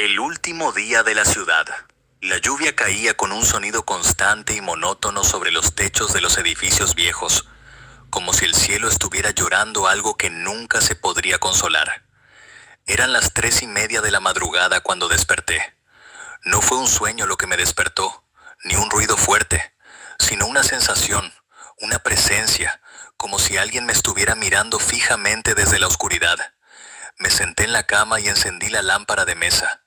El último día de la ciudad. La lluvia caía con un sonido constante y monótono sobre los techos de los edificios viejos, como si el cielo estuviera llorando algo que nunca se podría consolar. Eran las 3:30 de la madrugada cuando desperté. No fue un sueño lo que me despertó, ni un ruido fuerte, sino una sensación, una presencia, como si alguien me estuviera mirando fijamente desde la oscuridad. Me senté en la cama y encendí la lámpara de mesa.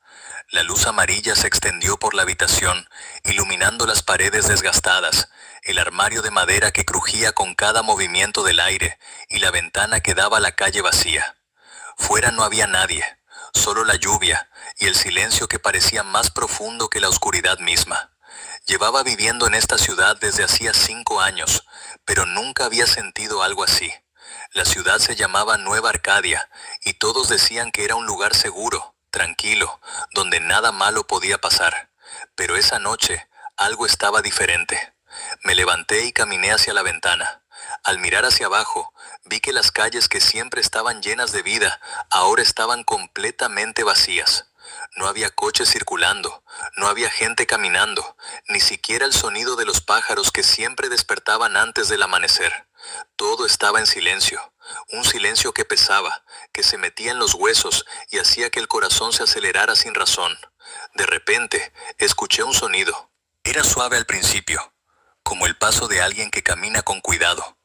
La luz amarilla se extendió por la habitación, iluminando las paredes desgastadas, el armario de madera que crujía con cada movimiento del aire y la ventana que daba a la calle vacía. Fuera no había nadie, solo la lluvia y el silencio que parecía más profundo que la oscuridad misma. Llevaba viviendo en esta ciudad desde hacía 5 años, pero nunca había sentido algo así. La ciudad se llamaba Nueva Arcadia y todos decían que era un lugar seguro, tranquilo, donde nada malo podía pasar. Pero esa noche algo estaba diferente. Me levanté y caminé hacia la ventana. Al mirar hacia abajo, vi que las calles que siempre estaban llenas de vida, ahora estaban completamente vacías. No había coches circulando, no había gente caminando, ni siquiera el sonido de los pájaros que siempre despertaban antes del amanecer. Todo estaba en silencio, un silencio que pesaba, que se metía en los huesos y hacía que el corazón se acelerara sin razón. De repente, escuché un sonido. Era suave al principio, como el paso de alguien que camina con cuidado,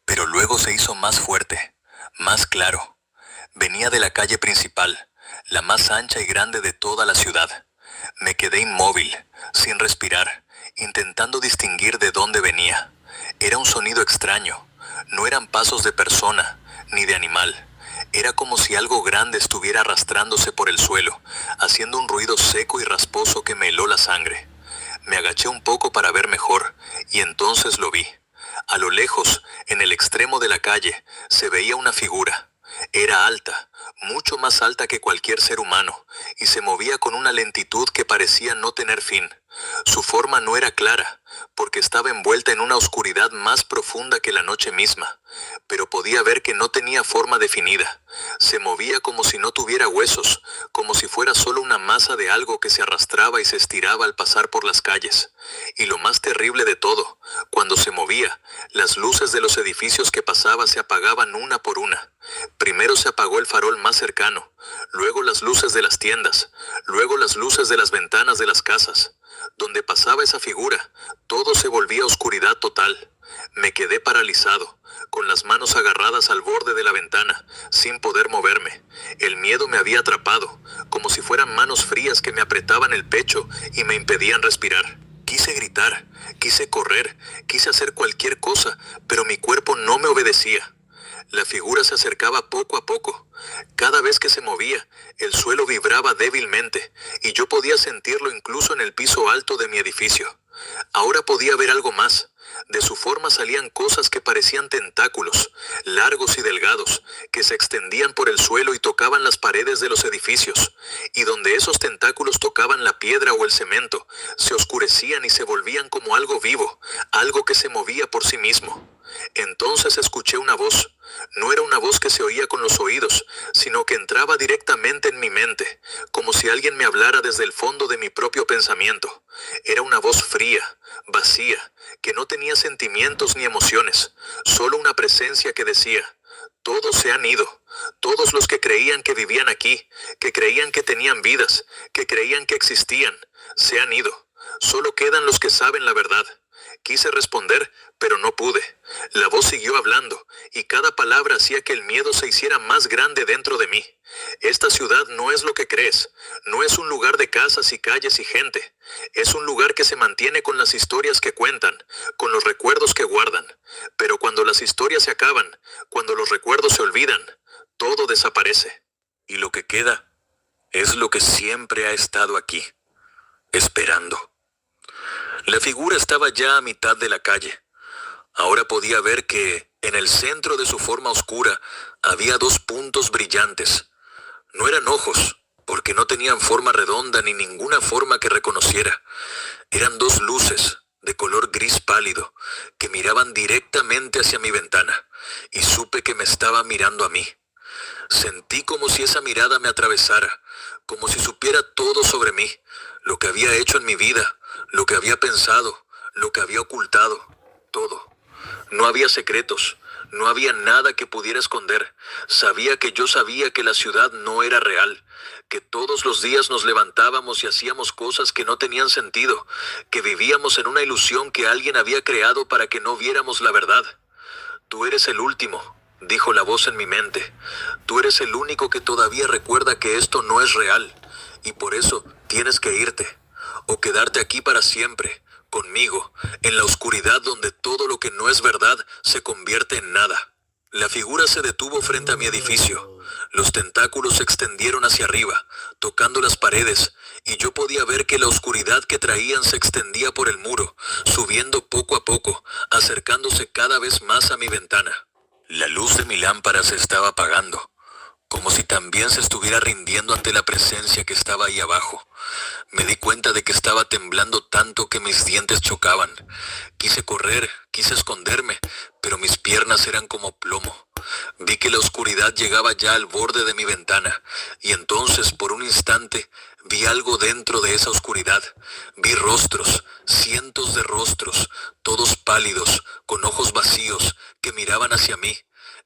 pero luego se hizo más fuerte, más claro. Venía de la calle principal, la más ancha y grande de toda la ciudad. Me quedé inmóvil, sin respirar, intentando distinguir de dónde venía. Era un sonido extraño, no eran pasos de persona, ni de animal. Era como si algo grande estuviera arrastrándose por el suelo, haciendo un ruido seco y rasposo que me heló la sangre. Me agaché un poco para ver mejor, y entonces lo vi. A lo lejos, en el extremo de la calle, se veía una figura. Era alta, mucho más alta que cualquier ser humano, y se movía con una lentitud que parecía no tener fin. Su forma no era clara, porque estaba envuelta en una oscuridad más profunda que la noche misma, pero podía ver que no tenía forma definida. Se movía como si no tuviera huesos, como si fuera solo una masa de algo que se arrastraba y se estiraba al pasar por las calles. Y lo más terrible de todo, cuando se movía, las luces de los edificios que pasaba se apagaban una por una. Primero se apagó el farol más cercano, luego las luces de las tiendas, luego las luces de las ventanas de las casas. Donde pasaba esa figura, todo se volvía oscuridad total. Me quedé paralizado, con las manos agarradas al borde de la ventana, sin poder moverme. El miedo me había atrapado, como si fueran manos frías que me apretaban el pecho y me impedían respirar. Quise gritar, quise correr, quise hacer cualquier cosa, pero mi cuerpo no me obedecía. La figura se acercaba poco a poco. Cada vez que se movía, el suelo vibraba débilmente, y yo podía sentirlo incluso en el piso alto de mi edificio. Ahora podía ver algo más. De su forma salían cosas que parecían tentáculos, largos y delgados, que se extendían por el suelo y tocaban las paredes de los edificios, y donde esos tentáculos tocaban la piedra o el cemento, se oscurecían y se volvían como algo vivo, algo que se movía por sí mismo. Entonces escuché una voz. No era una voz que se oía con los oídos, sino que entraba directamente en mi mente, como si alguien me hablara desde el fondo de mi propio pensamiento. Era una voz fría, vacía, que no tenía sentimientos ni emociones, solo una presencia que decía: todos se han ido, todos los que creían que vivían aquí, que creían que tenían vidas, que creían que existían, se han ido, solo quedan los que saben la verdad. Quise responder, pero no pude. La voz siguió hablando, y cada palabra hacía que el miedo se hiciera más grande dentro de mí. Esta ciudad no es lo que crees, no es un lugar de casas y calles y gente. Es un lugar que se mantiene con las historias que cuentan, con los recuerdos que guardan. Pero cuando las historias se acaban, cuando los recuerdos se olvidan, todo desaparece. Y lo que queda es lo que siempre ha estado aquí, esperando. La figura estaba ya a mitad de la calle. Ahora podía ver que, en el centro de su forma oscura, había 2 puntos brillantes. No eran ojos, porque no tenían forma redonda ni ninguna forma que reconociera. Eran 2 luces, de color gris pálido, que miraban directamente hacia mi ventana, y supe que me estaba mirando a mí. Sentí como si esa mirada me atravesara, como si supiera todo sobre mí, lo que había hecho en mi vida, lo que había pensado, lo que había ocultado, todo. No había secretos, no había nada que pudiera esconder. Sabía que yo sabía que la ciudad no era real, que todos los días nos levantábamos y hacíamos cosas que no tenían sentido, que vivíamos en una ilusión que alguien había creado para que no viéramos la verdad. Tú eres el último, dijo la voz en mi mente. Tú eres el único que todavía recuerda que esto no es real, y por eso tienes que irte, o quedarte aquí para siempre, conmigo, en la oscuridad donde todo lo que no es verdad se convierte en nada. La figura se detuvo frente a mi edificio. Los tentáculos se extendieron hacia arriba, tocando las paredes, y yo podía ver que la oscuridad que traían se extendía por el muro, subiendo poco a poco, acercándose cada vez más a mi ventana. La luz de mi lámpara se estaba apagando, como si también se estuviera rindiendo ante la presencia que estaba ahí abajo. Me di cuenta de que estaba temblando tanto que mis dientes chocaban. Quise correr, quise esconderme, pero mis piernas eran como plomo. Vi que la oscuridad llegaba ya al borde de mi ventana, y entonces, por un instante, vi algo dentro de esa oscuridad. Vi rostros, cientos de rostros, todos pálidos, con ojos vacíos, que miraban hacia mí.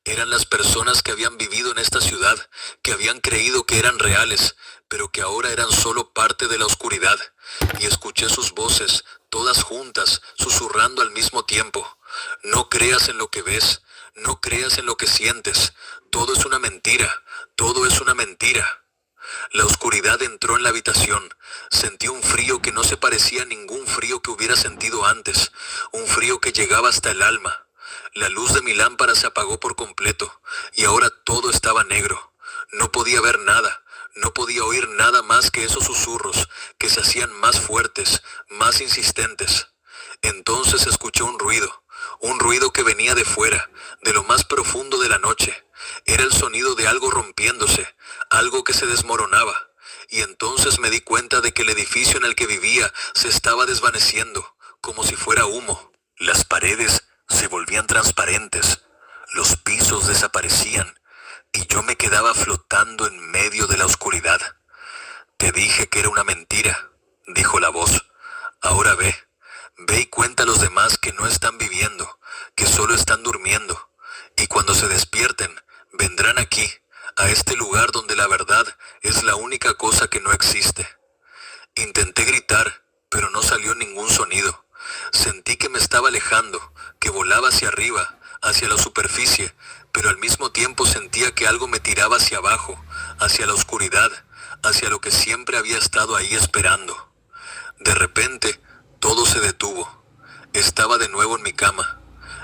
Eran las personas que habían vivido en esta ciudad, que habían creído que eran reales, pero que ahora eran solo parte de la oscuridad. Y escuché sus voces, todas juntas, susurrando al mismo tiempo. No creas en lo que ves, no creas en lo que sientes. Todo es una mentira, todo es una mentira. La oscuridad entró en la habitación. Sentí un frío que no se parecía a ningún frío que hubiera sentido antes, un frío que llegaba hasta el alma. La luz de mi lámpara se apagó por completo, y ahora todo estaba negro. No podía ver nada, no podía oír nada más que esos susurros, que se hacían más fuertes, más insistentes. Entonces escuché un ruido que venía de fuera, de lo más profundo de la noche. Era el sonido de algo rompiéndose, algo que se desmoronaba. Y entonces me di cuenta de que el edificio en el que vivía se estaba desvaneciendo, como si fuera humo. Las paredes se volvían transparentes, los pisos desaparecían, y yo me quedaba flotando en medio de la oscuridad. Te dije que era una mentira, dijo la voz. Ahora ve y cuenta a los demás que no están viviendo, que solo están durmiendo, y cuando se despierten, vendrán aquí, a este lugar donde la verdad es la única cosa que no existe. Intenté gritar, pero no salió ningún sonido. Sentí que me estaba alejando, que volaba hacia arriba, hacia la superficie, pero al mismo tiempo sentía que algo me tiraba hacia abajo, hacia la oscuridad, hacia lo que siempre había estado ahí esperando. De repente, todo se detuvo. Estaba de nuevo en mi cama.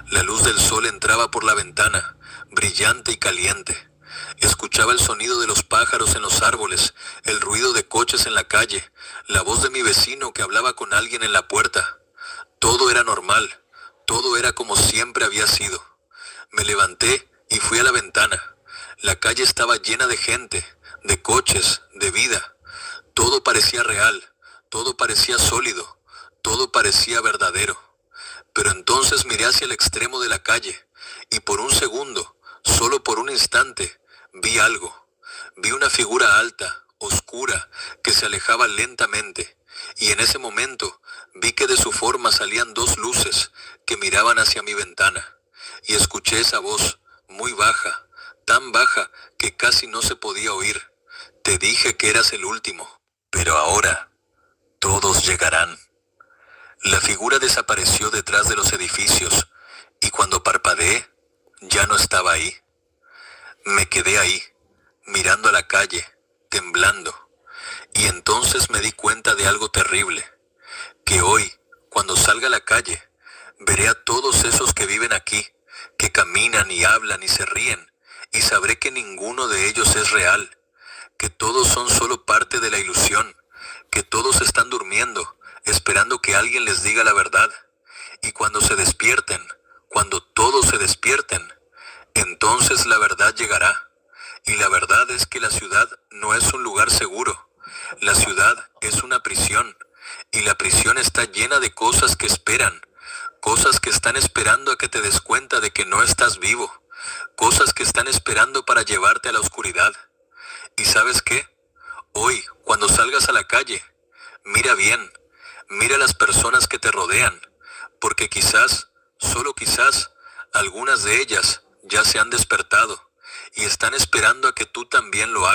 La luz del sol entraba por la ventana, brillante y caliente. Escuchaba el sonido de los pájaros en los árboles, el ruido de coches en la calle, la voz de mi vecino que hablaba con alguien en la puerta. Todo era normal, todo era como siempre había sido. Me levanté y fui a la ventana. La calle estaba llena de gente, de coches, de vida. Todo parecía real, todo parecía sólido, todo parecía verdadero. Pero entonces miré hacia el extremo de la calle, y por un segundo, solo por un instante, vi algo. Vi una figura alta, oscura, que se alejaba lentamente, y en ese momento vi que de su forma salían dos luces que miraban hacia mi ventana, y escuché esa voz, muy baja, tan baja que casi no se podía oír. Te dije que eras el último, pero ahora todos llegarán. La figura desapareció detrás de los edificios, y cuando parpadeé, ya no estaba ahí. Me quedé ahí, mirando a la calle, temblando, y entonces me di cuenta de algo terrible, que hoy, cuando salga a la calle, veré a todos esos que viven aquí, que caminan y hablan y se ríen, y sabré que ninguno de ellos es real, que todos son solo parte de la ilusión, que todos están durmiendo, esperando que alguien les diga la verdad. Y cuando se despierten, cuando todos se despierten, entonces la verdad llegará. Y la verdad es que la ciudad no es un lugar seguro. La ciudad es una prisión. Y la prisión está llena de cosas que esperan. Cosas que están esperando a que te des cuenta de que no estás vivo. Cosas que están esperando para llevarte a la oscuridad. ¿Y sabes qué? Hoy, cuando salgas a la calle, mira bien, mira las personas que te rodean, porque quizás, solo quizás, algunas de ellas ya se han despertado y están esperando a que tú también lo hagas.